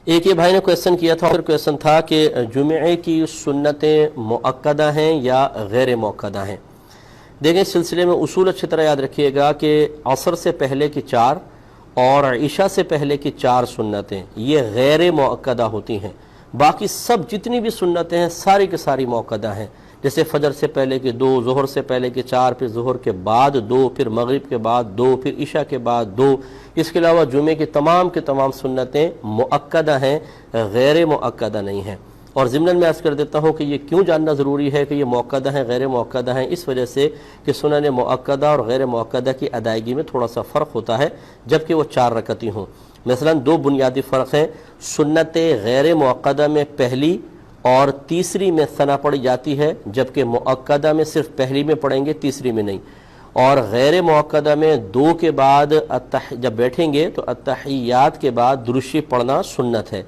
ایک یہ بھائی نے کویسچن کیا تھا، اور کویسچن تھا کہ جمعے کی سنتیں مؤکدہ ہیں یا غیر مؤکدہ ہیں۔ دیکھیں، اس سلسلے میں اصول اچھی طرح یاد رکھیے گا کہ عصر سے پہلے کی 4 اور عشاء سے پہلے کی 4 سنتیں یہ غیر مؤکدہ ہوتی ہیں۔ باقی سب جتنی بھی سنتیں ہیں ساری کی ساری مؤکدہ ہیں، جیسے فجر سے پہلے کی 2، ظہر سے پہلے کی 4، پھر ظہر کے بعد 2، پھر مغرب کے بعد 2، پھر عشاء کے بعد 2۔ اس کے علاوہ جمعے کی تمام سنتیں مؤکدہ ہیں، غیر مؤکدہ نہیں ہیں۔ اور ضمناً میں عرض کر دیتا ہوں کہ یہ کیوں جاننا ضروری ہے کہ یہ مؤکدہ ہیں غیر مؤکدہ ہیں، اس وجہ سے کہ سنن مؤکدہ اور غیر مؤکدہ کی ادائیگی میں تھوڑا سا فرق ہوتا ہے، جبکہ وہ 4 رکعتی ہوں۔ مثلا 2 بنیادی فرق ہیں، سنت غیر مؤکدہ میں پہلی اور تیسری میں ثنا پڑھی جاتی ہے، جبکہ مؤکدہ میں صرف پہلی میں پڑھیں گے، تیسری میں نہیں۔ اور غیر مؤکدہ میں 2 کے بعد جب بیٹھیں گے تو التحیات کے بعد درود شریف پڑھنا سنت ہے،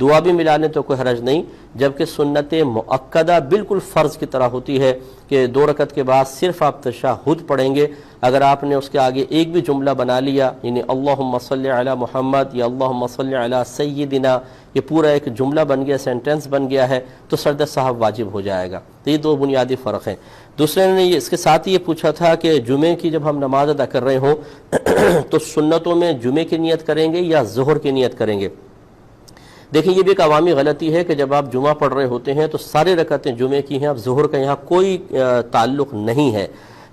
دعا بھی ملانے تو کوئی حرج نہیں، جبکہ سنت مؤکدہ بالکل فرض کی طرح ہوتی ہے کہ 2 رکعت کے بعد صرف آپ تشہد پڑھیں گے۔ اگر آپ نے اس کے آگے ایک بھی جملہ بنا لیا، یعنی اللہم صلی علی محمد یا اللہم صلی علی سیدنا، یہ پورا ایک جملہ بن گیا، سینٹنس بن گیا ہے، تو سجدہ صاحب واجب ہو جائے گا۔ تو یہ 2 بنیادی فرق ہیں۔ دوسرے نے اس کے ساتھ یہ پوچھا تھا کہ جمعے کی جب ہم نماز ادا کر رہے ہوں تو سنتوں میں جمعے کی نیت کریں گے یا ظہر کی نیت کریں گے؟ دیکھیں، یہ بھی ایک عوامی غلطی ہے کہ جب آپ جمعہ پڑھ رہے ہوتے ہیں تو سارے رکعتیں جمعے کی ہیں، اب ظہر کا یہاں کوئی تعلق نہیں ہے،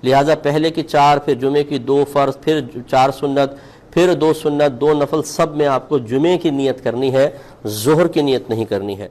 لہٰذا پہلے کی 4، پھر جمعے کی 2 فرض، پھر 4 سنت، پھر 2 سنت، 2 نفل، سب میں آپ کو جمعے کی نیت کرنی ہے، ظہر کی نیت نہیں کرنی ہے۔